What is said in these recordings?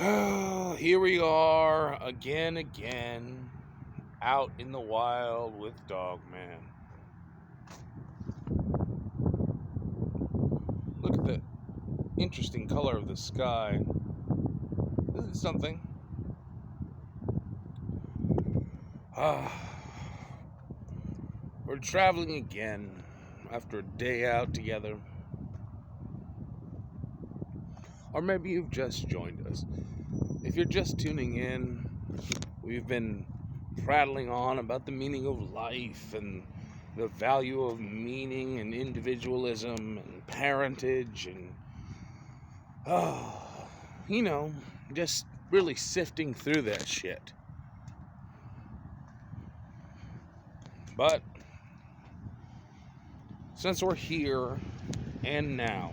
Oh, here we are again, out in the wild with Dogman. Look at the interesting color of the sky. This is something. We're traveling again after a day out together. Or maybe you've just joined us. If you're just tuning in, we've been prattling on about the meaning of life and the value of meaning and individualism and parentage and, just really sifting through that shit. But since we're here and now,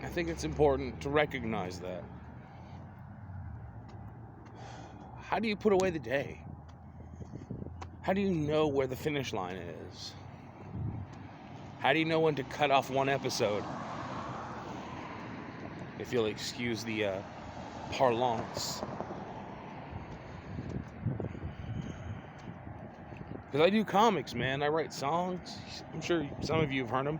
I think it's important to recognize that. How do you put away the day? How do you know where the finish line is? How do you know when to cut off one episode? If you'll excuse the parlance. Because I do comics, man. I write songs. I'm sure some of you have heard them.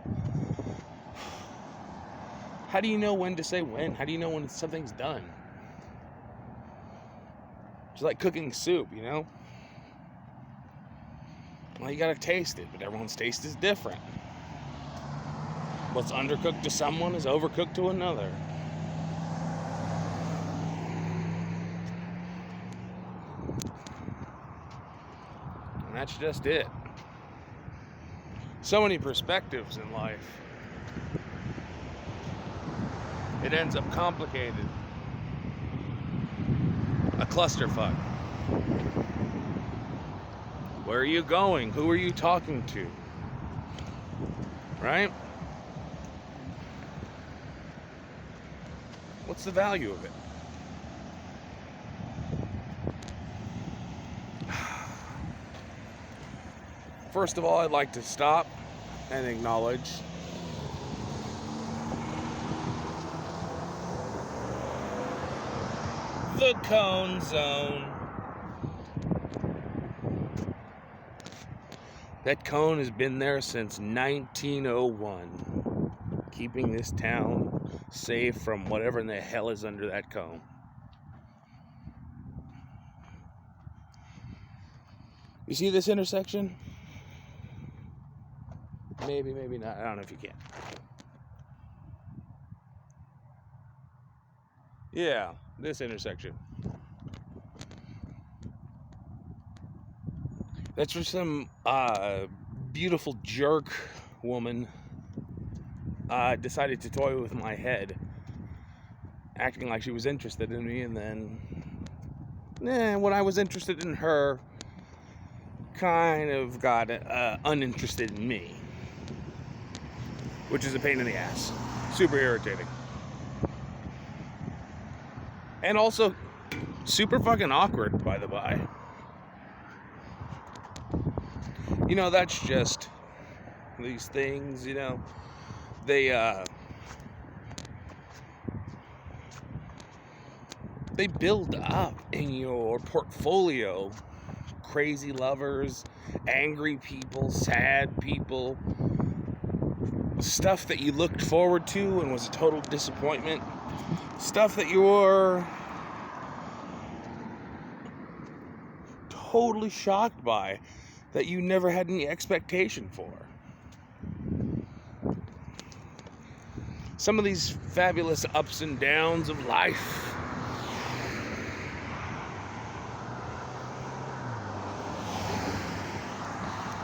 How do you know when to say when? How do you know when something's done? It's like cooking soup, you know? Well, you gotta taste it, but everyone's taste is different. What's undercooked to someone is overcooked to another. And that's just it. So many perspectives in life. It ends up complicated. A clusterfuck. Where are you going? Who are you talking to? Right? What's the value of it? First of all, I'd like to stop and acknowledge the Cone Zone. That cone has been there since 1901, keeping this town safe from whatever in the hell is under that cone. You see this intersection? Maybe, maybe not. I don't know if you can. Yeah, this intersection. That's for some beautiful jerk woman decided to toy with my head, acting like she was interested in me, and then when I was interested in her, kind of got uninterested in me, which is a pain in the ass. Super irritating. And also super fucking awkward, by the by. You know, that's just these things, you know, they build up in your portfolio. Crazy lovers, angry people, sad people, stuff that you looked forward to and was a total disappointment, stuff that you were totally shocked by, that you never had any expectation for. Some of these fabulous ups and downs of life.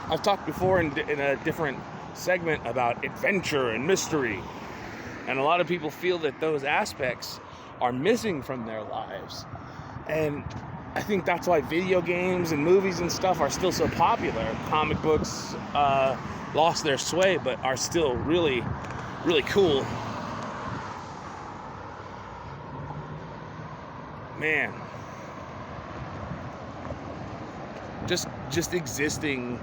I've talked before in a different segment about adventure and mystery. And a lot of people feel that those aspects are missing from their lives. And I think that's why video games and movies and stuff are still so popular. Comic books lost their sway, but are still really, really cool. Man. Just existing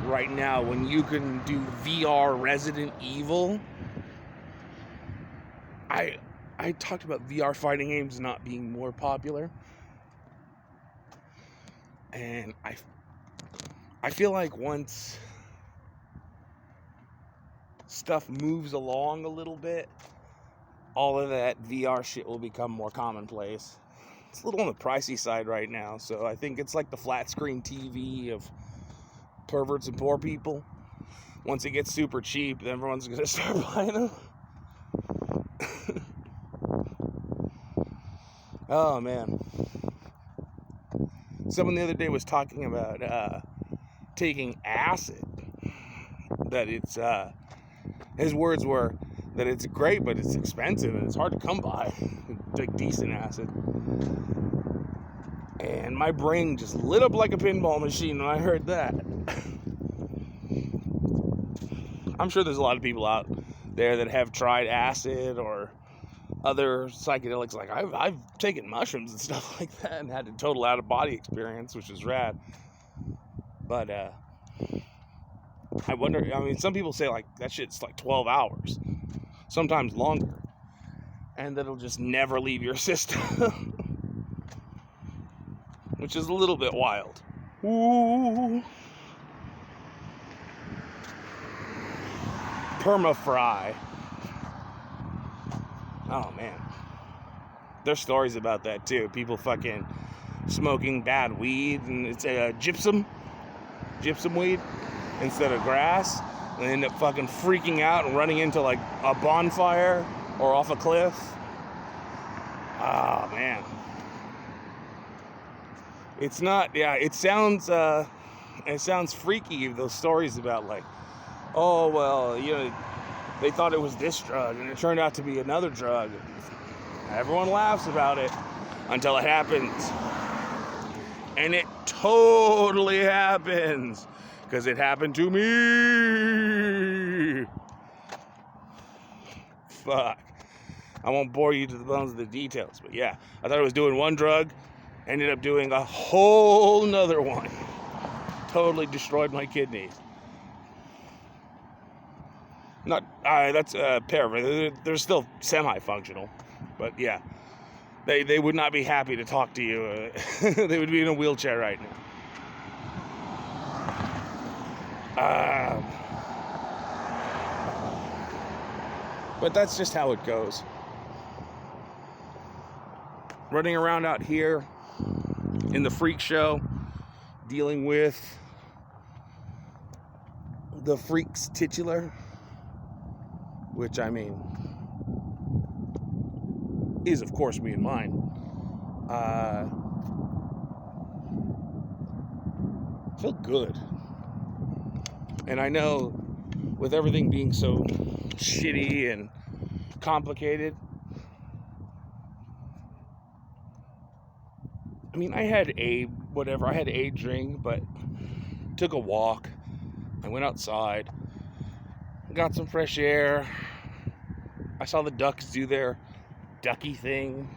right now when you can do VR Resident Evil I talked about VR fighting games not being more popular, and I feel like once stuff moves along a little bit, all of that VR shit will become more commonplace. It's a little on the pricey side right now, so I think it's like the flat screen TV of perverts and poor people. Once it gets super cheap, then everyone's gonna start buying them. Oh man. Someone the other day was talking about taking acid. That it's his words were that it's great, but it's expensive and it's hard to come by. Like decent acid. And my brain just lit up like a pinball machine when I heard that. I'm sure there's a lot of people out there that have tried acid or other psychedelics. Like I've taken mushrooms and stuff like that and had a total out-of-body experience, which is rad. But I wonder, I mean, some people say like that shit's like 12 hours, sometimes longer, and that'll just never leave your system. Which is a little bit wild. Ooh. Permafry. Oh man. There's stories about that too. People fucking smoking bad weed, and it's a gypsum weed instead of grass, and they end up fucking freaking out and running into like a bonfire or off a cliff. Oh man. It's not, yeah, it sounds freaky, those stories about like, oh, well, you know, they thought it was this drug and it turned out to be another drug. Everyone laughs about it until it happens. And it totally happens, because it happened to me. Fuck. I won't bore you to the bones of the details, but yeah, I thought I was doing one drug, ended up doing a whole nother one. Totally destroyed my kidneys. Not, that's paraphrase. They're still semi-functional, but yeah, they would not be happy to talk to you. They would be in a wheelchair right now. But that's just how it goes. Running around out here in the freak show, dealing with the freak's titular, which I mean is of course me and mine. Feel good. And I know with everything being so shitty and complicated, I mean, I had a drink, but took a walk. I went outside, got some fresh air. I saw the ducks do their ducky thing.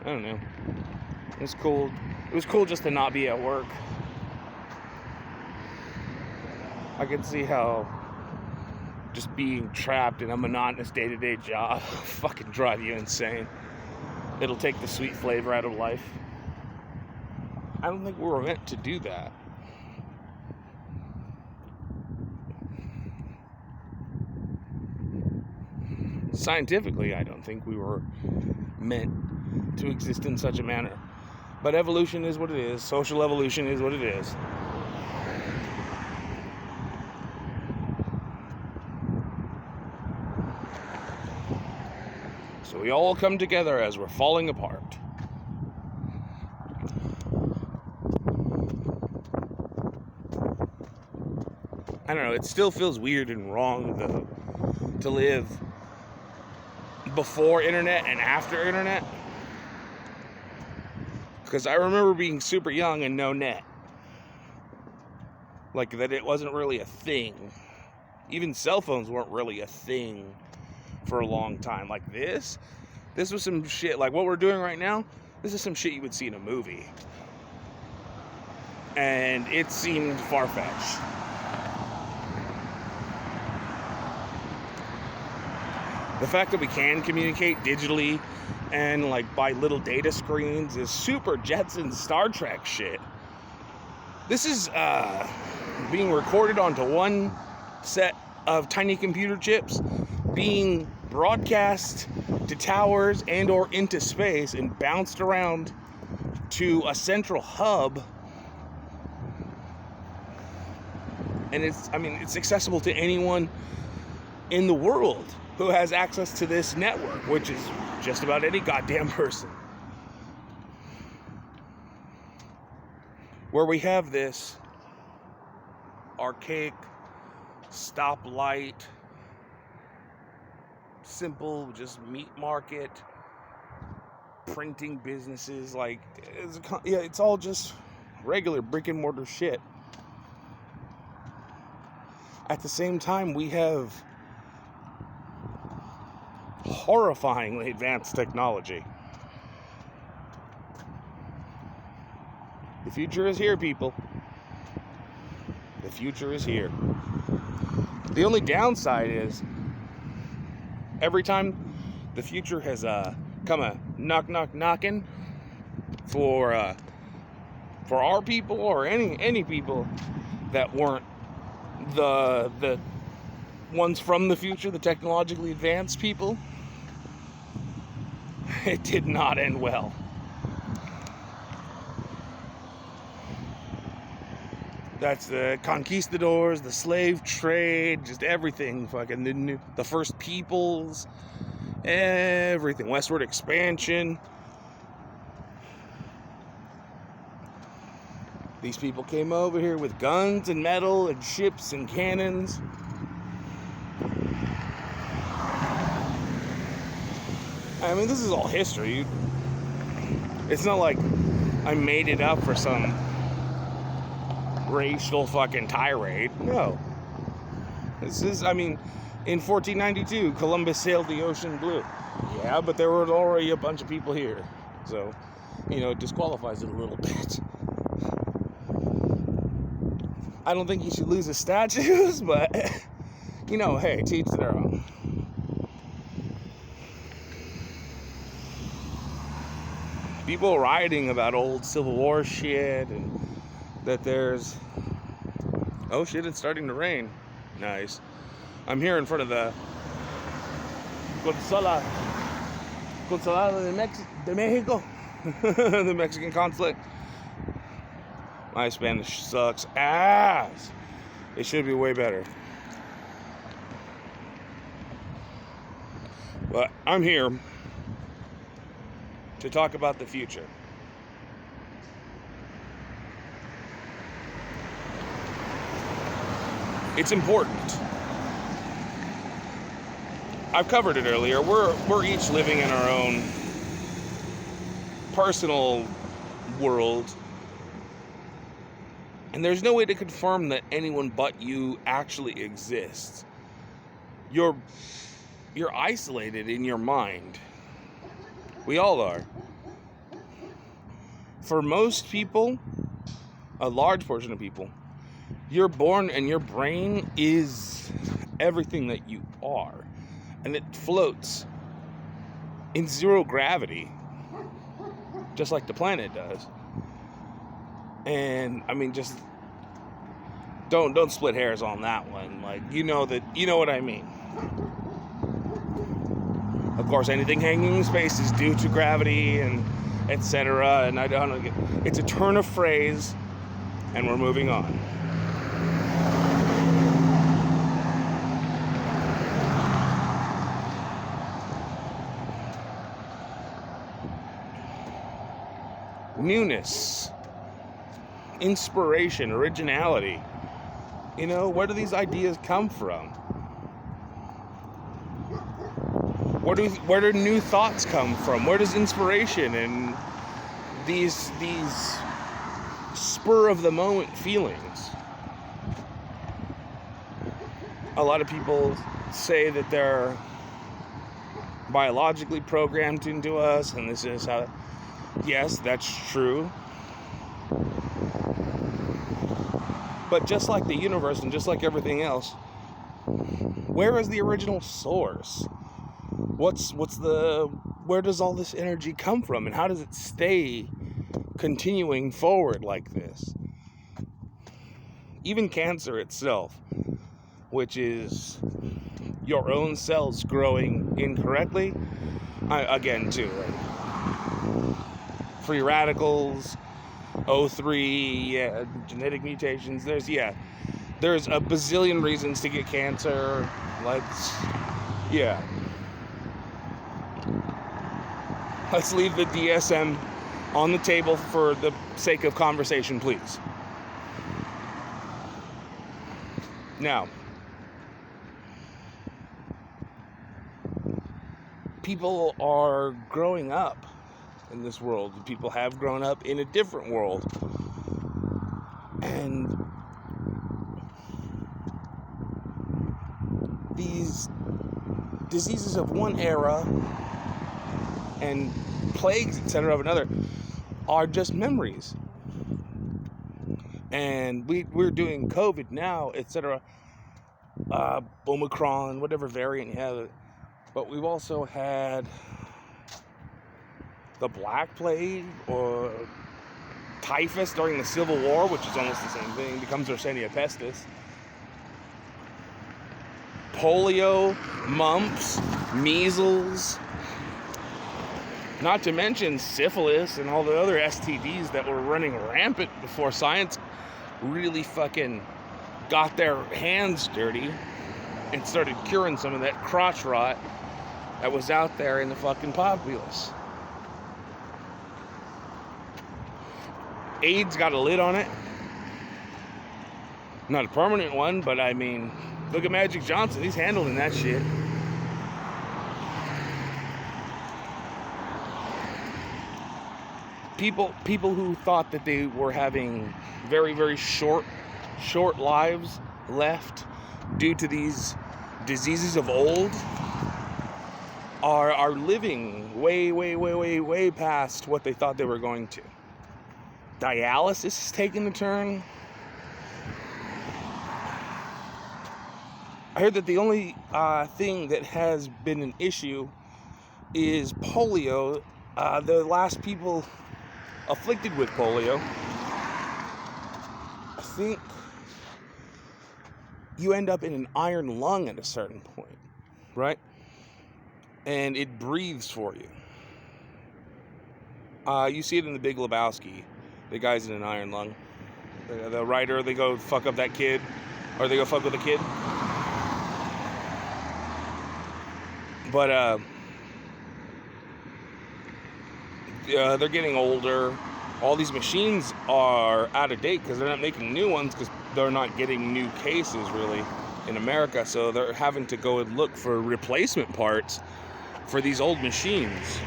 I don't know. It was cool. It was cool just to not be at work. I could see how just being trapped in a monotonous day-to-day job fucking drive you insane. It'll take the sweet flavor out of life. I don't think we were meant to do that. Scientifically, I don't think we were meant to exist in such a manner. But evolution is what it is. Social evolution is what it is. So we all come together as we're falling apart. I don't know, it still feels weird and wrong, though, to live before internet and after internet. Because I remember being super young and no net. Like, that it wasn't really a thing. Even cell phones weren't really a thing for a long time. Like this was some shit, like what we're doing right now, this is some shit you would see in a movie. And it seemed far-fetched. The fact that we can communicate digitally and like by little data screens is super Jetsons Star Trek shit. This is being recorded onto one set of tiny computer chips, being broadcast to towers and or into space and bounced around to a central hub. And it's accessible to anyone in the world who has access to this network, which is just about any goddamn person. Where we have this archaic stoplight, simple just meat market, printing businesses, like it's all just regular brick and mortar shit. At the same time, we have horrifyingly advanced technology. The future is here, people. The future is here. The only downside is every time the future has come a knocking for our people or any people that weren't the ones from the future, the technologically advanced people, it did not end well. That's the conquistadors, the slave trade, just everything, fucking the first peoples, everything, westward expansion. These people came over here with guns and metal and ships and cannons. I mean, this is all history. It's not like I made it up for some racial fucking tirade. No. This is, in 1492, Columbus sailed the ocean blue. Yeah, but there were already a bunch of people here. So, it disqualifies it a little bit. I don't think he should lose his statues, but, hey, to each their own. People writing about old Civil War shit and that there's... Oh shit, it's starting to rain. Nice. I'm here in front of the Consulado de Mexico. The Mexican consulate. My Spanish sucks ass. It should be way better. But I'm here to talk about the future. It's important. I've covered it earlier. We're each living in our own personal world. And there's no way to confirm that anyone but you actually exists. You're isolated in your mind. We all are. For most people, a large portion of people, you're born and your brain is everything that you are. And it floats in zero gravity, just like the planet does. And just don't split hairs on that one. Like, you know what I mean. Of course, anything hanging in space is due to gravity and etc. And I don't know. It's a turn of phrase, and we're moving on. Newness, inspiration, originality. Where do these ideas come from? Where do new thoughts come from? Where does inspiration and these spur of the moment feelings? A lot of people say that they're biologically programmed into us, and this is how. Yes, that's true. But just like the universe and just like everything else, where is the original source? where does all this energy come from, and how does it stay continuing forward like this? Even cancer itself, which is your own cells growing incorrectly, again too, like free radicals, O3, genetic mutations. There's a bazillion reasons to get cancer. Let's leave the DSM on the table for the sake of conversation, please. Now, people are growing up in this world. People have grown up in a different world. And these diseases of one era and plagues, etc., of another are just memories. And we're doing COVID now, etc., Omicron, whatever variant you have. But we've also had the Black Plague or typhus during the Civil War, which is almost the same thing, becomes Yersinia pestis. Polio, mumps, measles, not to mention syphilis and all the other STDs that were running rampant before science really fucking got their hands dirty and started curing some of that crotch rot that was out there in the fucking populace. AIDS got a lid on it. Not a permanent one, but I mean, look at Magic Johnson. He's handling that shit. People who thought that they were having very, very short lives left due to these diseases of old are living way past what they thought they were going to. Dialysis is taking a turn. I heard that the only thing that has been an issue is polio. The last people afflicted with polio, I think you end up in an iron lung at a certain point, right? And it breathes for you. You see it in The Big Lebowski. The guy's in an iron lung. The writer, they go fuck up that kid, or they go fuck with a kid. But they're getting older. All these machines are out of date because they're not making new ones because they're not getting new cases really in America. So they're having to go and look for replacement parts for these old machines.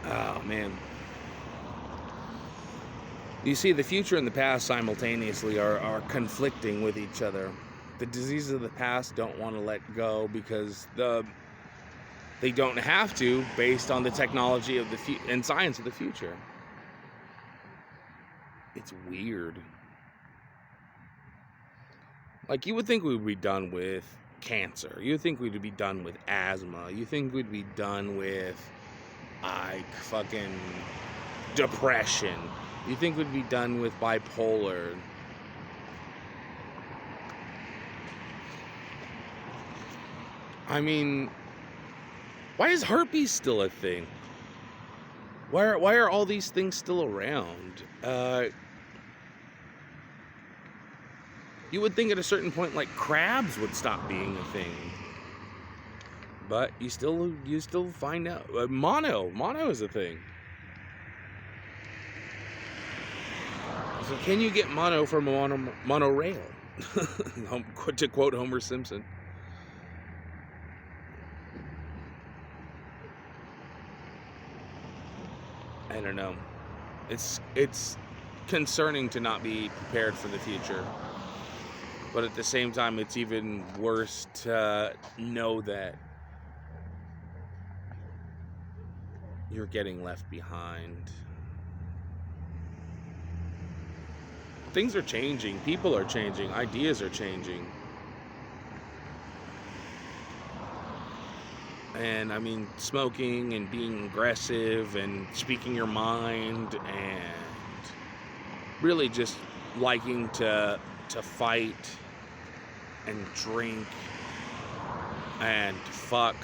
Oh, man. You see, the future and the past simultaneously are conflicting with each other. The diseases of the past don't want to let go because they don't have to, based on the technology of and science of the future. It's weird. Like, you would think we would be done with cancer. You would think we'd be done with asthma. You think we'd be done with, fucking depression. You think we'd be done with bipolar. I mean, why is herpes still a thing? Why are all these things still around? You would think at a certain point, like, crabs would stop being a thing. But you still find out. Mono is a thing. So can you get mono from a monorail? To quote Homer Simpson. I don't know. It's concerning to not be prepared for the future. But at the same time, it's even worse to know that you're getting left behind. Things are changing. People are changing. Ideas are changing. And I mean, smoking and being aggressive and speaking your mind and really just liking to fight and drink and fuck.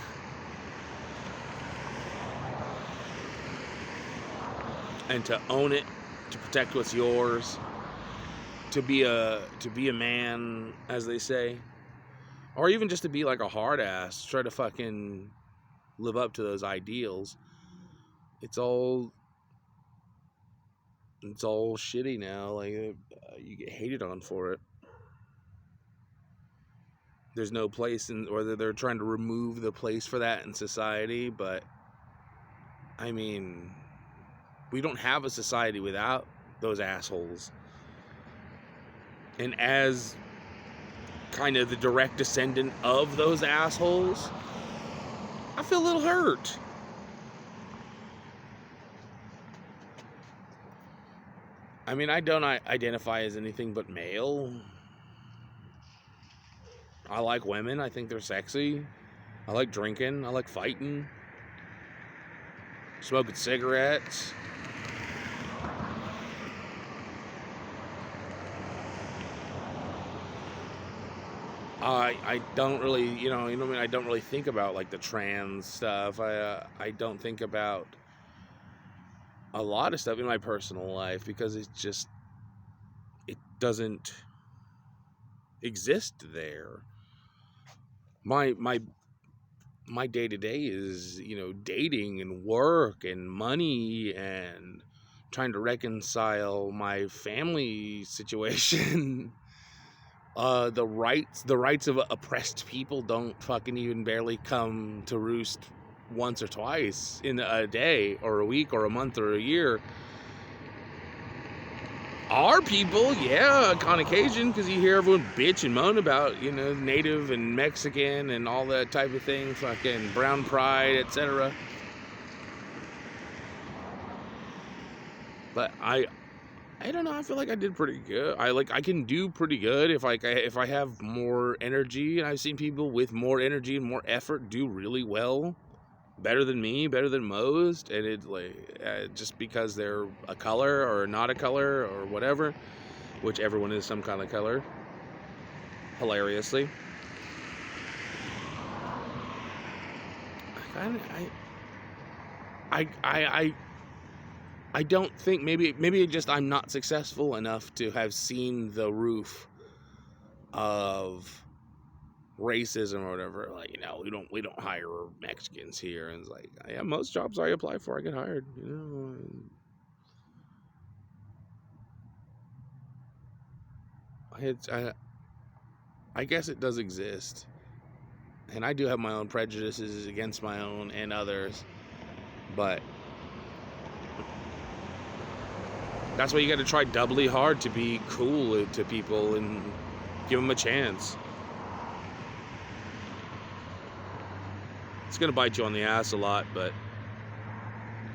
And to own it, to protect what's yours, to be a man, as they say, or even just to be like a hard ass, try to fucking live up to those ideals. It's all shitty now. Like you get hated on for it. There's no place in, or they're trying to remove the place for that in society. But I mean, we don't have a society without those assholes. And as kind of the direct descendant of those assholes, I feel a little hurt. I mean, I don't identify as anything but male. I like women. I think they're sexy. I like drinking. I like fighting. Smoking cigarettes. I don't really, I don't really think about like the trans stuff. I don't think about a lot of stuff in my personal life because it doesn't exist there. My day to day is, dating and work and money and trying to reconcile my family situation. The rights of oppressed people don't fucking even barely come to roost once or twice in a day or a week or a month or a year. Our people, yeah, on occasion, because you hear everyone bitch and moan about, Native and Mexican and all that type of thing, fucking brown pride, etc. But I don't know. I feel like I did pretty good. I can do pretty good if I have more energy, and I've seen people with more energy and more effort do really well, better than me, better than most, and it's like just because they're a color or not a color or whatever, which everyone is some kind of color. Hilariously, I don't think maybe just I'm not successful enough to have seen the roof of racism or whatever. Like, we don't hire Mexicans here, and it's like, yeah, most jobs I apply for I get hired. I guess it does exist, and I do have my own prejudices against my own and others, but that's why you got to try doubly hard to be cool to people and give them a chance. It's going to bite you on the ass a lot, but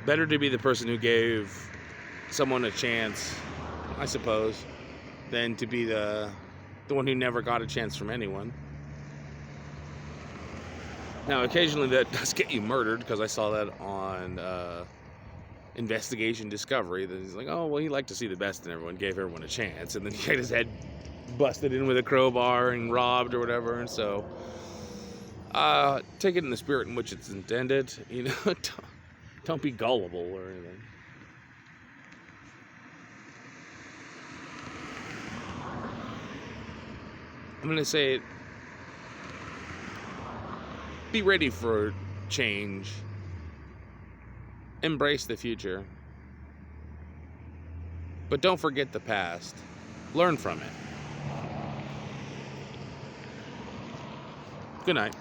better to be the person who gave someone a chance, I suppose, than to be the one who never got a chance from anyone. Now, occasionally that does get you murdered, because I saw that on Investigation Discovery. That he's like, oh, well, he liked to see the best in everyone, gave everyone a chance, and then he got his head busted in with a crowbar and robbed or whatever. And so take it in the spirit in which it's intended. Don't be gullible or anything. I'm going to say it. Be ready for change. Embrace the future. But don't forget the past. Learn from it. Good night.